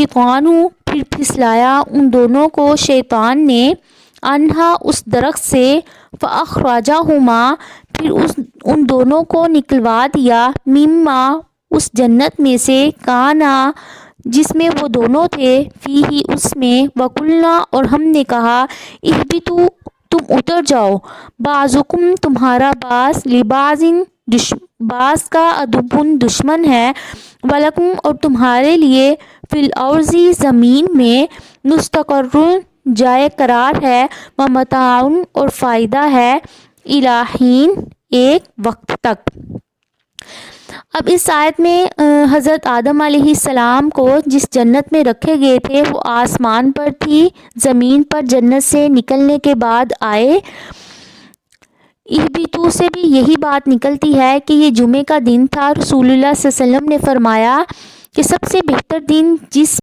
الشیطان، پھر پھسلایا ان دونوں کو شیطان نے، انہا اس درخت سے، فاخرجہما، پھر ان دونوں کو نکلوا دیا، مما، اس جنت میں سے، کانا، جس میں وہ دونوں تھے، فیہ، اس میں، وقلنا، اور ہم نے کہا، اہبطوا، تم اتر جاؤ، بعضکم، تمہارا بعض، لبعض، بعض کا، عدو، دشمن ہے، ولکم، اور تمہارے لیے، فی الارض، زمین میں، مستقر، جائے قرار ہے، ومتاع، اور فائدہ ہے، الی حین، ایک وقت تک۔ اب اس آیت میں حضرت آدم علیہ السلام کو جس جنت میں رکھے گئے تھے وہ آسمان پر تھی، زمین پر جنت سے نکلنے کے بعد آئے۔ اہبطوا سے بھی یہی بات نکلتی ہے کہ یہ جمعے کا دن تھا۔ رسول اللہ صلی اللہ علیہ وسلم نے فرمایا کہ سب سے بہتر دن جس